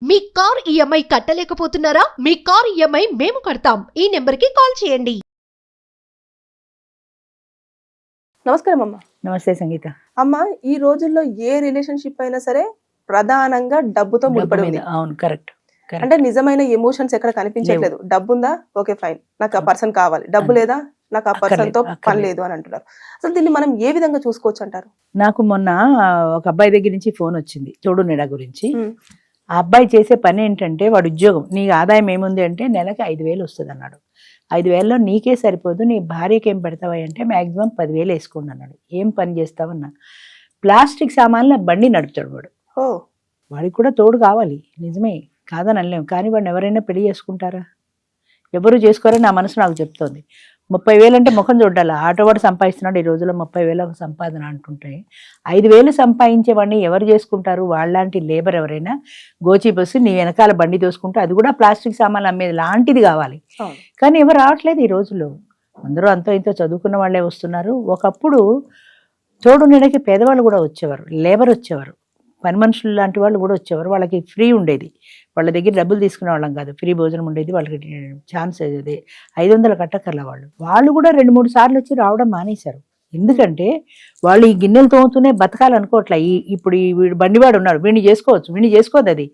మీ car EMI కట్టలేకపోతున్నారా? మీ car EMI మేము కడతాం. ఈ నెంబర్కి కాల్ చేయండి. నమస్కారం అమ్మ. నమస్తే సంగీత. అమ్మ, ఈ రోజుల్లో ఏ రిలేషన్షిప్ అయినా సరే ప్రధానంగా డబ్బుతో ముడిపడి ఉంది. అవును, కరెక్ట్. అంటే నిజమైన ఎమోషన్స్ ఎక్కడ కనిపించట్లేదు. డబ్బు ఉందా, ఓకే ఫైన్, నాకు ఆ పర్సన్ కావాలి. డబ్బు లేదా, నాకు ఆ పర్సన్ తో పని లేదు అని అంటున్నారు. అసలు దీన్ని మనం ఏ విధంగా చూసుకోవచ్చు అంటారు? నాకు మొన్న ఒక అబ్బాయి దగ్గర నుంచి ఫోన్ వచ్చింది తోడు నీడ గురించి. ఆ అబ్బాయి చేసే పని ఏంటంటే, వాడు ఉద్యోగం, నీకు ఆదాయం ఏముంది అంటే నెలకు 5,000 వస్తుంది అన్నాడు. 5,000లో నీకే సరిపోదు, నీ భార్యకి ఏం పెడతావా అంటే మాక్సిమం 10,000 వేసుకోండి అన్నాడు. ఏం పని చేస్తావన్నా, ప్లాస్టిక్ సామాన్ల బండి నడుపుతాడు వాడు. వాడికి కూడా తోడు కావాలి, నిజమే, కాదని అనలేము. కానీ వాడిని ఎవరైనా పెళ్లి చేసుకుంటారా? ఎవరు చేసుకోరని నా మనసు నాకు చెప్తోంది. 30,000 అంటే ముఖం చూడాలి. ఆటో వాడు సంపాదిస్తున్నాడు ఈ రోజుల్లో 30,000 సంపాదన అంటుంటే, 5,000 సంపాదించేవాడిని ఎవరు చేసుకుంటారు? వాళ్ళలాంటి లేబర్ ఎవరైనా గోచి బస్సు నీ వెనకాల బండి దోసుకుంటూ, అది కూడా ప్లాస్టిక్ సామాన్లు అమ్మేది లాంటిది కావాలి. కానీ ఎవరు రావట్లేదు ఈ రోజుల్లో. అందరూ అంతో ఇంతో చదువుకున్న వాళ్ళే వస్తున్నారు. ఒకప్పుడు తోడు నీడకి పేదవాళ్ళు కూడా వచ్చేవారు, లేబర్ వచ్చేవారు, పని మనుషులు లాంటి వాళ్ళు కూడా వచ్చేవారు. వాళ్ళకి ఫ్రీ ఉండేది, వాళ్ళ దగ్గర డబ్బులు తీసుకునే వాళ్ళం కాదు, ఫ్రీ భోజనం ఉండేది. వాళ్ళకి ఛాన్స్ అదే 500 కట్టక్కర్ల. వాళ్ళు కూడా 2-3 సార్లు వచ్చి రావడం మానేశారు. ఎందుకంటే వాళ్ళు ఈ గిన్నెలు తోముతూనే బతకాలనుకోవట్లే. ఇప్పుడు వీడు బండివాడు ఉన్నాడు, వీడిని చేసుకోవచ్చు, వీడిని చేసుకోవద్దు.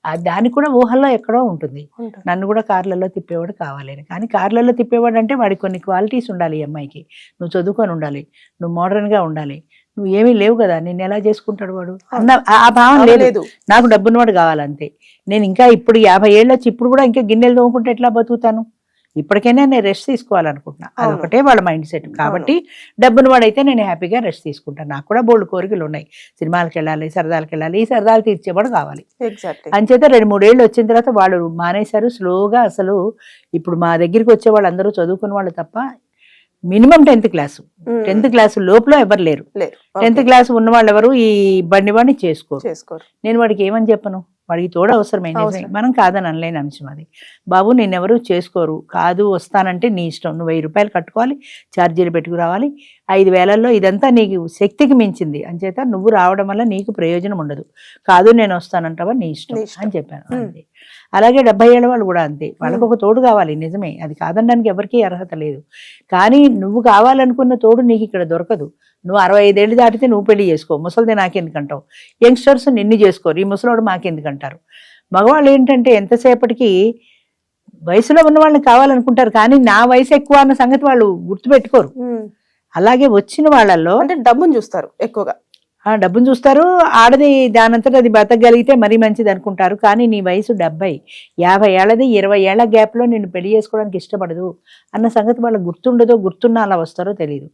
అది దానికి కూడా ఊహల్లో ఎక్కడో ఉంటుంది. నన్ను కూడా కార్లలో తిప్పేవాడు కావాలని. కానీ కార్లలో తిప్పేవాడు అంటే వాడికి కొన్ని క్వాలిటీస్ ఉండాలి. ఈ అమ్మాయికి నువ్వు చదువుకొని ఉండాలి, నువ్వు మోడర్న్గా ఉండాలి, నువ్వు ఏమీ లేవు కదా, నిన్ను ఎలా చేసుకుంటాడు వాడు అన్న ఆ భావన లేదు. నాకు డబ్బున్నవాడు కావాలంతే. నేను ఇంకా ఇప్పుడు 50 ఏళ్ళు వచ్చి ఇప్పుడు కూడా ఇంకా గిన్నెలు తోముకుంటే ఎట్లా బతుకుతాను? ఇప్పటికైనా నేను రెస్ట్ తీసుకోవాలనుకుంటున్నా. అదొకటే వాళ్ళ మైండ్ సెట్. కాబట్టి డబ్బును వాడైతే నేను హ్యాపీగా రెస్ట్ తీసుకుంటాను. నాకు కూడా బోల్డ్ కోరికలు ఉన్నాయి. సినిమాలకు వెళ్ళాలి, సరదాలకు వెళ్ళాలి, ఈ సరదాలు తీర్చేవాడు కావాలి. అంచేత 2-3 ఏళ్ళు వచ్చిన తర్వాత వాళ్ళు మానేశారు స్లోగా. అసలు ఇప్పుడు మా దగ్గరికి వచ్చే వాళ్ళు అందరూ చదువుకున్న వాళ్ళు తప్ప minimum 10th class 10th class లోపల ఎవరు లేరు. 10th క్లాస్ ఉన్న వాళ్ళు ఎవరు ఈ బండి వాడిని చేసుకోరు. నేను వాడికి ఏమని చెప్పను? వాడికి తోడు అవసరమైంది, మనం కాదని అనలేని అంశం అది. బాబు నిన్నెవరు చేసుకోరు, కాదు వస్తానంటే నీ ఇష్టం, నువ్వు 1000 రూపాయలు కట్టుకోవాలి, ఛార్జీలు పెట్టుకురావాలి. 5,000లో ఇదంతా నీకు శక్తికి మించింది, అంచేత నువ్వు రావడం వల్ల నీకు ప్రయోజనం ఉండదు. కాదు నేను వస్తానంటావా, నీ ఇష్టం అని చెప్పాను. అంతే. అలాగే 70 ఏళ్ళ వాళ్ళు కూడా అంతే, వాళ్ళకు ఒక తోడు కావాలి, నిజమే, అది కాదనడానికి ఎవరికీ అర్హత లేదు. కానీ నువ్వు కావాలనుకున్న తోడు నీకు ఇక్కడ దొరకదు. నువ్వు 65 ఏళ్ళు దాటితే నువ్వు పెళ్లి చేసుకో, ముసలిది నాకెందుకంటావు. యంగ్స్టర్స్ నిన్ను చేసుకోరు, ఈ ముసలోడు మాకెందుకంటారు. మగవాళ్ళు ఏంటంటే ఎంతసేపటికి వయసులో ఉన్న వాళ్ళని కావాలనుకుంటారు, కానీ నా వయసు ఎక్కువ అన్న సంగతి వాళ్ళు గుర్తుపెట్టుకోరు. అలాగే వచ్చిన వాళ్ళల్లో అంటే డబ్బును చూస్తారు ఎక్కువగా. డబ్బును చూస్తారు. ఆడది దానంతటా అది బతకగలిగితే మరీ మంచిది అనుకుంటారు. కానీ నీ వయసు 70, 50 ఏళ్ళది, 20 ఏళ్ల గ్యాప్లో నిన్ను పెళ్లి చేసుకోవడానికి ఇష్టపడదు అన్న సంగతి వాళ్ళకి గుర్తుండదో, గుర్తున్నా అలా వస్తారో తెలియదు.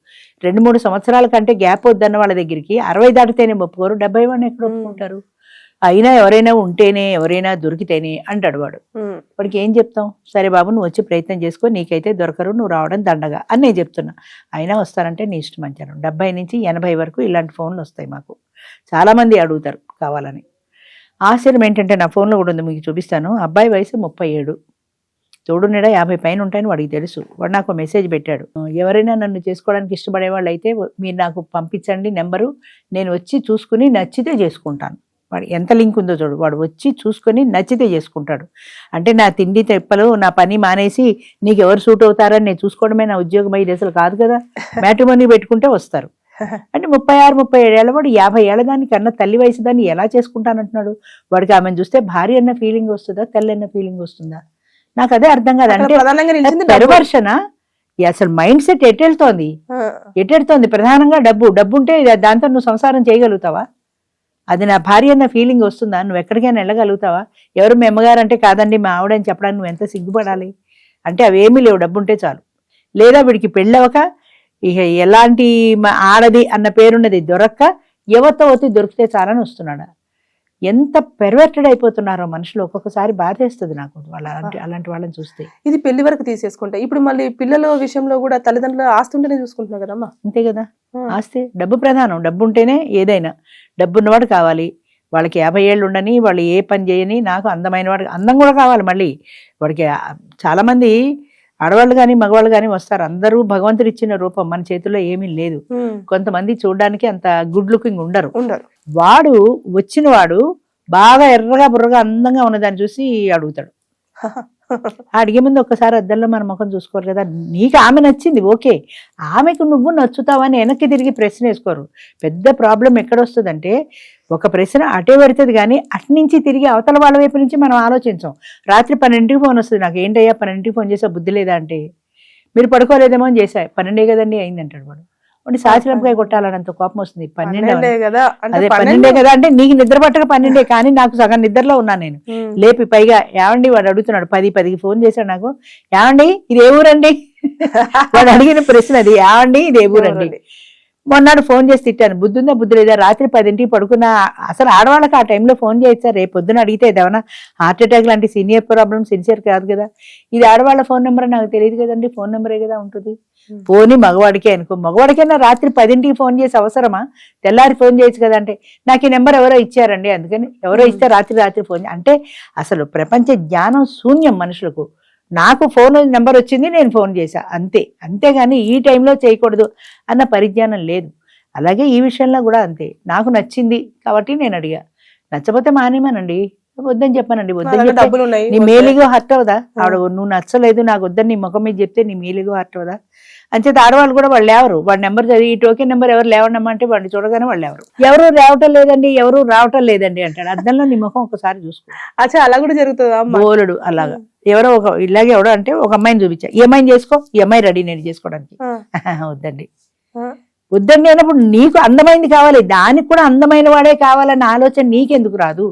2-3 సంవత్సరాల కంటే గ్యాప్ వద్దన్న వాళ్ళ దగ్గరికి 60 దాటితేనే ఒప్పుకోరు, 70 వాడిని ఎక్కడ ఒప్పుకుంటారు? అయినా ఎవరైనా ఉంటేనే, ఎవరైనా దొరికితేనే అంటాడు వాడు. వాడికి ఏం చెప్తాం? సరే బాబు నువ్వు వచ్చి ప్రయత్నం చేసుకో, నీకైతే దొరకరు, నువ్వు రావడం దండగా అని నేను చెప్తున్నా. అయినా వస్తారంటే నీ ఇష్టం అంటాను. 70 నుంచి 80 వరకు ఇలాంటి ఫోన్లు వస్తాయి మాకు. చాలామంది అడుగుతారు కావాలని. ఆశ్చర్యం ఏంటంటే నా ఫోన్లో కూడా ఉంది, మీకు చూపిస్తాను. అబ్బాయి వయసు 37, తోడు నీడ 50 పైన ఉంటాయని వాడికి తెలుసు. వాడు నాకు మెసేజ్ పెట్టాడు, ఎవరైనా నన్ను చేసుకోవడానికి ఇష్టపడే వాళ్ళు అయితే మీరు నాకు పంపించండి నెంబరు, నేను వచ్చి చూసుకుని నచ్చితే చేసుకుంటాను. వాడు ఎంత లింక్ ఉందో చూడు, వాడు వచ్చి చూసుకొని నచ్చితే చేసుకుంటాడు. అంటే నా తిండి తెప్పలు, నా పని మానేసి నీకు ఎవరు సూట్ అవుతారని నేను చూసుకోవడమే నా ఉద్యోగం అయ్యేది అసలు కాదు కదా. మ్యాట్రిమోనీ పెట్టుకుంటే వస్తారు. అంటే 36-37 ఏళ్ళ వాడు 50 ఏళ్ళ దానికి అన్న తల్లి వయసు దాన్ని ఎలా చేసుకుంటానంటున్నాడు. వాడికి ఆమెను చూస్తే భార్య అన్న ఫీలింగ్ వస్తుందా, తల్లి అన్న ఫీలింగ్ వస్తుందా? నాకు అదే అర్థం కాదు. అంటే పరివర్షణ అసలు మైండ్ సెట్ ఎటెళ్తోంది. ప్రధానంగా డబ్బు ఉంటే దాంతో నువ్వు సంసారం చేయగలుగుతావా? అది నా భార్య అన్న ఫీలింగ్ వస్తుందా? నువ్వు ఎక్కడికైనా వెళ్ళగలుగుతావా? ఎవరు మీ అమ్మగారు అంటే కాదండి మా ఆవిడని చెప్పడానికి నువ్వు ఎంత సిగ్గుపడాలి? అంటే అవేమీ లేవు, డబ్బు ఉంటే చాలు. లేదా వీడికి పెళ్ళవక ఇక ఎలాంటి ఆడది అన్న పేరున్నది దొరక్క ఎవరితో వచ్చి దొరికితే చాలని వస్తున్నాడా? ఎంత పెర్వర్టెడ్ అయిపోతున్నారో మనుషులు. ఒక్కొక్కసారి బాధేస్తుంది నాకు అలాంటి వాళ్ళని చూస్తే. ఇది పెళ్లి వరకు తీసేసుకుంటే ఇప్పుడు మళ్ళీ పిల్లల విషయంలో కూడా తల్లిదండ్రులు ఆస్తి ఉంటేనే చూసుకుంటున్నారు కదమ్మా. అంతే కదా, ఆస్తి డబ్బు ప్రధానం. డబ్బు ఉంటేనే ఏదైనా. డబ్బు ఉన్నవాడు కావాలి. వాళ్ళకి 50 ఏళ్ళు ఉండని, వాళ్ళు ఏ పని చేయని, నాకు అందమైన వాడు, అందం కూడా కావాలి. మళ్ళీ వాడికి చాలామంది ఆడవాళ్ళు కానీ మగవాళ్ళు కానీ వస్తారు. అందరూ భగవంతుడు ఇచ్చిన రూపం, మన చేతుల్లో ఏమీ లేదు. కొంతమంది చూడడానికి అంత గుడ్ లుకింగ్ ఉండరు. వాడు వచ్చిన వాడు బాగా ఎర్రగా బుర్రగా అందంగా ఉన్నదాన్ని చూసి అడుగుతాడు. అడిగే ముందు ఒక్కసారి అద్దంలో మన ముఖం చూసుకోరు కదా. నీకు ఆమె నచ్చింది ఓకే, ఆమెకు నువ్వు నచ్చుతావని వెనక్కి తిరిగి ప్రశ్న వేసుకోరు. పెద్ద ప్రాబ్లం ఎక్కడొస్తుందంటే ఒక ప్రశ్న అటే పెడుతుంది కానీ అట్నుంచి తిరిగి అవతల వాళ్ళ వైపు నుంచి మనం ఆలోచించాం. రాత్రి 12కి ఫోన్ వస్తుంది, నాకు ఏంటయ్యా 12కి ఫోన్ చేసా బుద్ధి లేదా అంటే, మీరు పడుకోలేదేమో అని చేశా, 12 కదండి అయింది అంటాడు వాడు. వాడి సాచిరంకాయ కొట్టాలన్నంత కోపం వస్తుంది. 12 కదా అదే 12 కదా అంటే నీకు నిద్ర పట్టక 12 కానీ నాకు సగం నిద్రలో ఉన్నా నేను. లేపి పైగా ఏమండి వాడు అడుగుతున్నాడు 10కి ఫోన్ చేశాడు నాకు, ఏమండి ఇది ఏ ఊరండి వాడు అడిగిన ప్రశ్న అది, ఏమండి ఇది ఏ ఊరండి. మొన్నాడు ఫోన్ చేసి తిట్టాను, బుద్ధుందా బుద్ధి లేదా, రాత్రి 10కి పడుకున్నా. అసలు ఆడవాళ్ళకి ఆ టైంలో ఫోన్ చేయొచ్చా, రేపు పొద్దున అడిగితే ఏదైనా హార్ట్ అటాక్ లాంటి సీనియర్ ప్రాబ్లం సిన్సియర్ కాదు కదా. ఇది ఆడవాళ్ళ ఫోన్ నెంబర్ నాకు తెలియదు కదండి, ఫోన్ నెంబరే కదా ఉంటుంది. పోనీ మగవాడికే అనుకో, మగవాడికైనా రాత్రి 10కి ఫోన్ చేసి అవసరమా, తెల్లారి ఫోన్ చేయొచ్చు కదా అంటే, నాకు ఈ నెంబర్ ఎవరో ఇచ్చారండి అందుకని, ఎవరో ఇస్తే రాత్రి ఫోన్ అంటే. అసలు ప్రపంచ జ్ఞానం శూన్యం మనుషులకు. నాకు ఫోన్ నెంబర్ వచ్చింది నేను ఫోన్ చేశా అంతే, అంతేగాని ఈ టైంలో చేయకూడదు అన్న పరిజ్ఞానం లేదు. అలాగే ఈ విషయంలో కూడా అంతే, నాకు నచ్చింది కాబట్టి నేను అడిగా, నచ్చపోతే మానేమానండి, వద్దని చెప్పానండి. వద్దని డబ్బులు ఉన్నాయి నీ మేలుగా హర్ట్ అవదా, ఆవిడ నువ్వు నచ్చలేదు నాకు వద్దని నీ ముఖం మీద చెప్తే నీ మేలుగా హర్ట్ అవదా. అంచేత ఆడవాళ్ళు కూడా వాళ్ళు లేవరు, వాడి నెంబర్ చదివి ఈ టోకెన్ నెంబర్ ఎవరు లేవనమ్మా అంటే వాడిని చూడగానే వాళ్ళు ఎవరు రావటం లేదండి ఎవరు రావటం లేదండి అంటాడు. అద్దంలో నీ ముఖం ఒకసారి చూసుకో. అచ్చా అలా కూడా జరుగుతుందా బోలుడు అలాగా. ఎవరో ఇలాగే ఎవడో అంటే ఒక అమ్మాయిని చూపించా, ఈ అమ్మాయిని చేసుకో, ఈ అమ్మాయి రెడీ నేను చేసుకోవడానికి. వద్దండి వద్దండి అన్నప్పుడు నీకు అందమైంది కావాలి, దానికి కూడా అందమైన వాడే కావాలన్న ఆలోచన నీకెందుకు రాదు,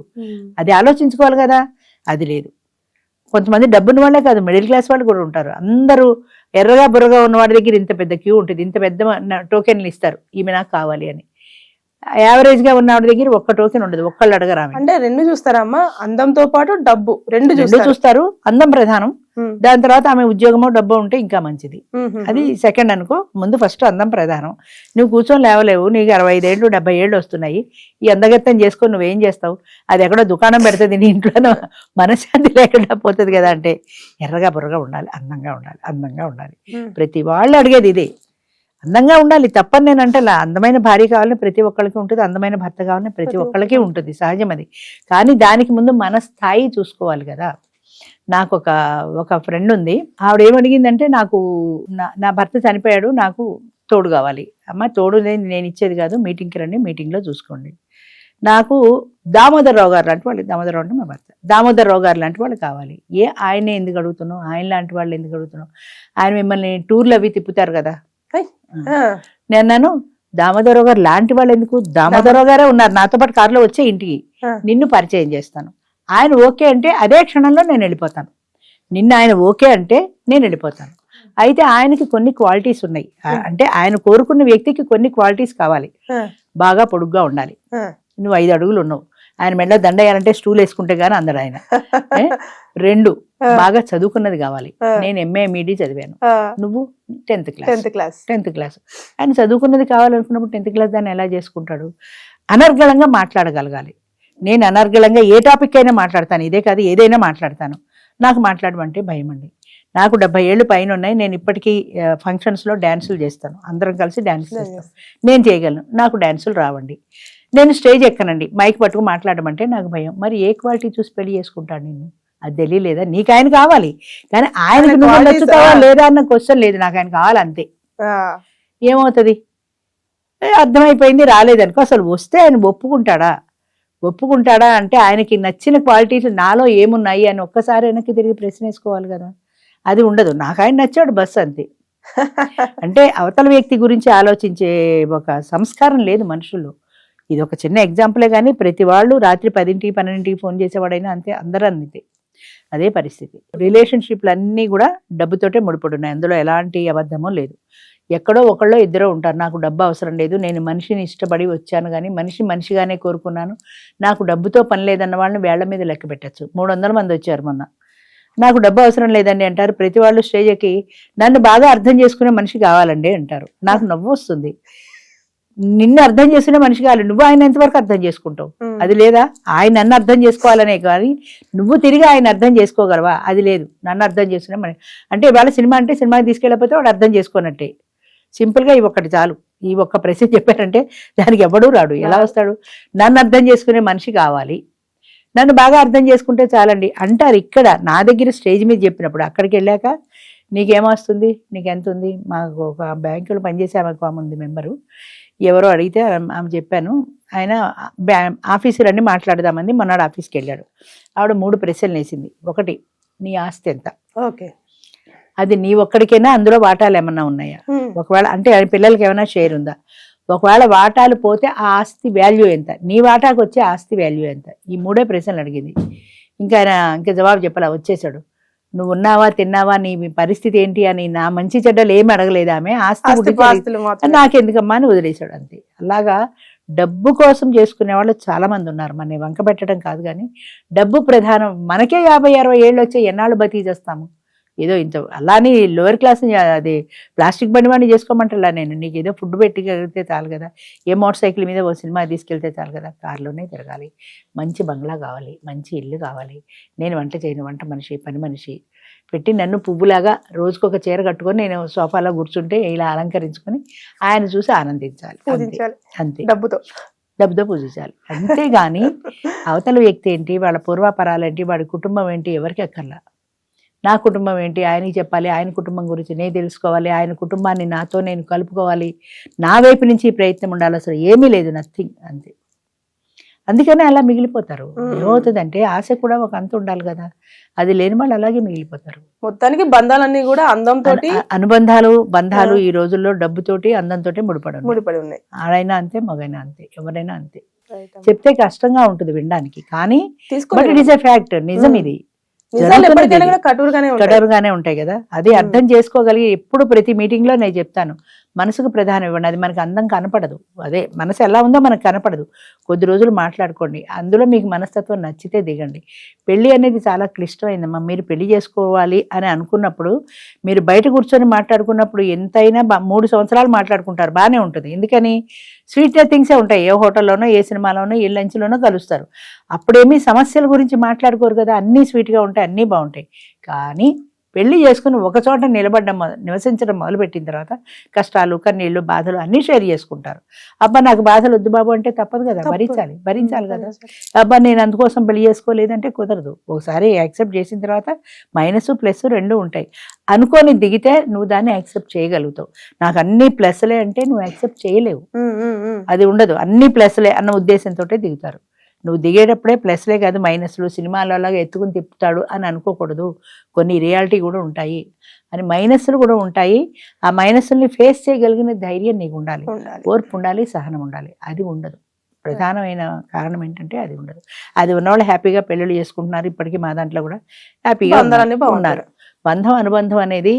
అది ఆలోచించుకోవాలి కదా. అది లేదు. కొంతమంది డబ్బున్న వాళ్ళే కాదు, మిడిల్ క్లాస్ వాళ్ళు కూడా ఉంటారు. అందరూ ఎర్రగా బుర్రగా ఉన్న వాడి దగ్గర ఇంత పెద్ద క్యూ ఉంటుంది, ఇంత పెద్ద టోకెన్లు ఇస్తారు ఈమె నాకు కావాలి అని. యావరేజ్ గా ఉన్న దగ్గర ఒక్క టోకెన్ ఉండదు, ఒక్కళ్ళు అడగరా. అంటే రెండు చూస్తారమ్మా, అందంతో పాటు డబ్బు రెండు చూస్తారు. అందం ప్రధానం, దాని తర్వాత ఆమె ఉద్యోగమో డబ్బు ఉంటే ఇంకా మంచిది, అది సెకండ్ అనుకో. ముందు ఫస్ట్ అందం ప్రధానం. నువ్వు కూర్చొని లేవలేవు, నీకు 65 ఏళ్ళు 70 ఏళ్ళు వస్తున్నాయి, ఈ అందగత్తం చేసుకొని నువ్వేం చేస్తావు, అది ఎక్కడో దుకాణం పెడుతుంది నీ ఇంట్లో, మనశ్శాంతి లేకుండా పోతుంది కదా. అంటే ఎర్రగా బుర్రగా ఉండాలి, అందంగా ఉండాలి, అందంగా ఉండాలి. ప్రతి వాళ్ళు అడిగేది ఇదే, అందంగా ఉండాలి. తప్పని నేను అంటే అందమైన భార్య కావాలని ప్రతి ఒక్కరికి ఉంటుంది, అందమైన భర్త కావాలని ప్రతి ఒక్కరికి ఉంటుంది, సహజం అది. కానీ దానికి ముందు మన స్థాయి చూసుకోవాలి కదా. నాకు ఒక ఫ్రెండ్ ఉంది, ఆవిడ ఏమడిగిందంటే, నాకు నా భర్త చనిపోయాడు, నాకు తోడు కావాలి. అమ్మ తోడు నేను ఇచ్చేది కాదు, మీటింగ్కి రండి, మీటింగ్లో చూసుకోండి. నాకు దామోదరరావు గారు లాంటి వాళ్ళు, దామోదరరావు అంటే మా భర్త, దామోదరరావు గారు లాంటి వాళ్ళు కావాలి. ఆయనే ఎందుకు అడుగుతున్నావు, ఆయన లాంటి వాళ్ళు ఎందుకు అడుగుతున్నావు, ఆయన మిమ్మల్ని టూర్లు అవి తిప్పుతారు కదా. నేను దామోదరరావు గారు లాంటి వాళ్ళు ఎందుకు, దామోదరరావు గారే ఉన్నారు నాతో పాటు కారులో వచ్చే ఇంటికి, నిన్ను పరిచయం చేస్తాను. ఆయన ఓకే అంటే అదే క్షణంలో నేను వెళ్ళిపోతాను, నిన్న ఆయన ఓకే అంటే నేను వెళ్ళిపోతాను. అయితే ఆయనకి కొన్ని క్వాలిటీస్ ఉన్నాయి, అంటే ఆయన కోరుకున్న వ్యక్తికి కొన్ని క్వాలిటీస్ కావాలి. బాగా పొడుగ్గా ఉండాలి, నువ్వు 5 అడుగులు ఉన్నావు, ఆయన మెడలో దండయ్యాలంటే స్టూల్ వేసుకుంటే గానీ అందడు ఆయన. 2 బాగా చదువుకున్నది కావాలి, నేను MA MED చదివాను, నువ్వు 10th క్లాస్. ఆయన చదువుకున్నది కావాలనుకున్నప్పుడు 10th క్లాస్ దాన్ని ఎలా చేసుకుంటాడు. అనర్గళంగా మాట్లాడగలగాలి, నేను అనర్గళంగా ఏ టాపిక్ అయినా మాట్లాడతాను, ఇదే కాదు ఏదైనా మాట్లాడతాను. నాకు మాట్లాడమంటే భయం అండి. నాకు 70 ఏళ్ళు పైన ఉన్నాయి, నేను ఇప్పటికీ ఫంక్షన్స్లో డ్యాన్సులు చేస్తాను, అందరం కలిసి డ్యాన్సులు చేస్తాం, నేను చేయగలను. నాకు డ్యాన్సులు రావండి, నేను స్టేజ్ ఎక్కనండి, మైక్ పట్టుకు మాట్లాడమంటే నాకు భయం. మరి ఏ క్వాలిటీ చూసి పెళ్లి చేసుకుంటాను నేను, అది తెలియలేదా. నీకు ఆయన కావాలి కానీ ఆయనకు నువ్వు నచ్చుతావా లేదా అన్న క్వశ్చన్ లేదు, నాకు ఆయన కావాలి అంతే. ఏమవుతుంది, అర్థమైపోయింది, రాలేదనుకో. అసలు వస్తే ఆయన ఒప్పుకుంటాడా అంటే ఆయనకి నచ్చిన క్వాలిటీస్ నాలో ఏమున్నాయి అని ఒక్కసారి వెనక్కి తిరిగి ప్రశ్న వేసుకోవాలి కదా. అది ఉండదు, నాకు ఆయన నచ్చాడు బస్ అంతే. అంటే అవతల వ్యక్తి గురించి ఆలోచించే ఒక సంస్కారం లేదు మనుషుల్లో. ఇది ఒక చిన్న ఎగ్జాంపులే కానీ ప్రతి వాళ్ళు రాత్రి 10కి 12కి ఫోన్ చేసేవాడైనా అంతే, అందరూ అంతే, అదే పరిస్థితి. రిలేషన్షిప్లు అన్నీ కూడా డబ్బుతోటే ముడిపడున్నాయి, అందులో ఎలాంటి అబద్ధమో లేదు. ఎక్కడో ఒకళ్ళో ఇద్దరో ఉంటారు, నాకు డబ్బు అవసరం లేదు, నేను మనిషిని ఇష్టపడి వచ్చాను కానీ మనిషిగానే కోరుకున్నాను, నాకు డబ్బుతో పని లేదన్న వాళ్ళని వేళ్ల మీద లెక్క పెట్టచ్చు. 300 మంది వచ్చారు మొన్న, నాకు డబ్బు అవసరం లేదండి అంటారు. ప్రతి వాళ్ళు స్టేజ్కి నన్ను బాగా అర్థం చేసుకునే మనిషి కావాలండి అంటారు. నాకు నవ్వు వస్తుంది, నిన్ను అర్థం చేసుకునే మనిషి కావాలి, నువ్వు ఆయన ఎంతవరకు అర్థం చేసుకుంటావు, అది లేదా. ఆయన నన్ను అర్థం చేసుకోవాలనే కానీ నువ్వు తిరిగి ఆయన అర్థం చేసుకోగలవా, అది లేదు. నన్ను అర్థం చేసుకునే మనిషి అంటే ఇవాళ సినిమా అంటే సినిమాకి తీసుకెళ్ళకపోతే వాడు అర్థం చేసుకోనట్టే. సింపుల్గా ఈ ఒక్కటి చాలు, ఈ ఒక్క ప్రశ్న చెప్పారంటే దానికి ఎవడూ రాడు, ఎలా వస్తాడు. నన్ను అర్థం చేసుకునే మనిషి కావాలి, నన్ను బాగా అర్థం చేసుకుంటే చాలండి అంటారు. ఇక్కడ నా దగ్గర స్టేజ్ మీద చెప్పినప్పుడు అక్కడికి వెళ్ళాక నీకేమొస్తుంది, నీకు ఎంత ఉంది, మాకు ఒక బ్యాంకులో పనిచేసే ఆమెకు ఆమె ఉంది మెంబరు, ఎవరో అడిగితే ఆమె చెప్పాను, ఆయన ఆఫీసు రండి మాట్లాడదామంది. మొన్నాడు ఆఫీస్కి వెళ్ళాడు. ఆవిడ 3 ప్రశ్నలు వేసింది. ఒకటి, నీ ఆస్తి ఎంత, ఓకే, అది నీ ఒక్కడికైనా అందులో వాటాలు ఏమన్నా ఉన్నాయా, ఒకవేళ అంటే పిల్లలకి ఏమైనా షేర్ ఉందా, ఒకవేళ వాటాలు పోతే ఆ ఆస్తి వాల్యూ ఎంత, నీ వాటాకు వచ్చే ఆస్తి వాల్యూ ఎంత, ఈ 3 ప్రశ్నలు అడిగింది. ఇంకా ఆయన ఇంకా జవాబు చెప్పాలా, వచ్చేసాడు. నువ్వు ఉన్నావా, తిన్నావా, నీ పరిస్థితి ఏంటి అని నా మంచి చెడ్డలు ఏమి అడగలేదు ఆమె. ఆస్తి నాకెందుకమ్మా అని వదిలేశాడు అంతే. అలాగా డబ్బు కోసం చేసుకునే వాళ్ళు చాలా మంది ఉన్నారు. మన వంక పెట్టడం కాదు, కానీ డబ్బు ప్రధానం. మనకే 50-60 ఏళ్ళు వచ్చే ఎన్నాళ్ళు బతికి చేస్తాము. ఏదో ఇంత అలానే లోయర్ క్లాస్ అది ప్లాస్టిక్ బండి వాడిని చేసుకోమంటలా నేను. నీకు ఏదో ఫుడ్ పెట్టి కలిగితే చాలు కదా, ఏ మోటార్ సైకిల్ మీద ఓ సినిమా తీసుకెళ్తే చాలు కదా, కార్లోనే తిరగాలి, మంచి బంగ్లా కావాలి, మంచి ఇల్లు కావాలి, నేను వంట చేయను, వంట మనిషి, పని మనిషి పెట్టి నన్ను పువ్వులాగా రోజుకొక చీర కట్టుకొని నేను సోఫాలో కూర్చుంటే ఇలా అలంకరించుకొని ఆయన చూసి ఆనందించాలి అంతే. డబ్బుతో పూజించాలి అంతేగాని అవతల వ్యక్తి ఏంటి, వాళ్ళ పూర్వాపరాలేంటి, వాడి కుటుంబం ఏంటి ఎవరికి అక్కర్లా. నా కుటుంబం ఏంటి ఆయనకి చెప్పాలి, ఆయన కుటుంబం గురించి నేను తెలుసుకోవాలి, ఆయన కుటుంబాన్ని నాతో నేను కలుపుకోవాలి, నా వైపు నుంచి ఈ ప్రయత్నం ఉండాలి. అసలు ఏమీ లేదు, నథింగ్, అంతే. అందుకనే అలా మిగిలిపోతారు. ఏమవుతుందంటే ఆశ కూడా ఒక అంత ఉండాలి కదా, అది లేని వాళ్ళు అలాగే మిగిలిపోతారు. మొత్తానికి బంధాలన్నీ కూడా అందంతో, బంధాలు ఈ రోజుల్లో డబ్బుతోటి అందంతో ముడిపడి ఉన్నాయి. ఆడైనా అంతే, మగైనా అంతే, ఎవరైనా అంతే. చెప్తే కష్టంగా ఉంటుంది వినడానికి, కానీ but it is a fact, నిజం ఇది. కఠోరంగానే ఉంటాయి కదా, అది అర్థం చేసుకోగలిగి ఎప్పుడు ప్రతి మీటింగ్ లో నేను చెప్తాను, మనసుకు ప్రధానం ఇవ్వండి. అది మనకు అందం కనపడదు, అదే మనసు ఎలా ఉందో మనకు కనపడదు. కొద్ది రోజులు మాట్లాడుకోండి, అందులో మీకు మనస్తత్వం నచ్చితే దిగండి. పెళ్లి అనేది చాలా క్లిష్టమైందమ్మా. మీరు పెళ్లి చేసుకోవాలి అని అనుకున్నప్పుడు, మీరు బయట కూర్చొని మాట్లాడుకున్నప్పుడు ఎంతైనా 3 సంవత్సరాలు మాట్లాడుకుంటారు, బాగానే ఉంటుంది. ఎందుకని స్వీట్ థింగ్సే ఉంటాయి. ఏ హోటల్లోనో, ఏ సినిమాలోనో, ఏ లంచ్లోనో కలుస్తారు. అప్పుడేమీ సమస్యల గురించి మాట్లాడుకోరు కదా, అన్నీ స్వీట్గా ఉంటాయి, అన్నీ బాగుంటాయి. కానీ పెళ్లి చేసుకుని ఒక చోట నివసించడం మొదలుపెట్టిన తర్వాత కష్టాలు, కన్నీళ్లు, బాధలు అన్నీ షేర్ చేసుకుంటారు. అబ్బా నాకు బాధలు వద్దు బాబు అంటే తప్పదు కదా, భరించాలి కదా. అబ్బా నేను అందుకోసం పెళ్లి చేసుకోలేదంటే కుదరదు. ఒకసారి యాక్సెప్ట్ చేసిన తర్వాత మైనస్ ప్లస్ 2 ఉంటాయి. అనుకోని దిగితే నువ్వు దాన్ని యాక్సెప్ట్ చేయగలుగుతావు. నాకు అన్ని ప్లస్లే అంటే నువ్వు యాక్సెప్ట్ చేయలేవు, అది ఉండదు. అన్ని ప్లస్లే అన్న ఉద్దేశంతో దిగుతారు. నువ్వు దిగేటప్పుడే ప్లస్లే కాదు మైనస్లు, సినిమాలలాగా ఎత్తుకుని తిప్పుతాడు అని అనుకోకూడదు. కొన్ని రియాలిటీ కూడా ఉంటాయి అని, మైనస్లు కూడా ఉంటాయి. ఆ మైనస్ని ఫేస్ చేయగలిగిన ధైర్యం నీకు ఉండాలి, ఓర్పు ఉండాలి, సహనం ఉండాలి. అది ఉండదు. ప్రధానమైన కారణం ఏంటంటే అది ఉండదు. అది ఉన్నవాళ్ళు హ్యాపీగా పెళ్ళిళ్ళు చేసుకుంటున్నారు. ఇప్పటికీ మా దాంట్లో కూడా హ్యాపీగా ఉన్నారు. బంధం, అనుబంధం అనేది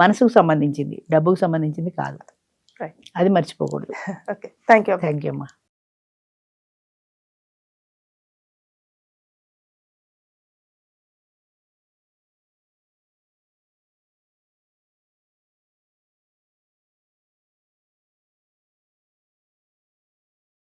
మనసుకు సంబంధించింది, డబ్బుకు సంబంధించింది కాదు. అది మర్చిపోకూడదు. థ్యాంక్ యూ అమ్మా.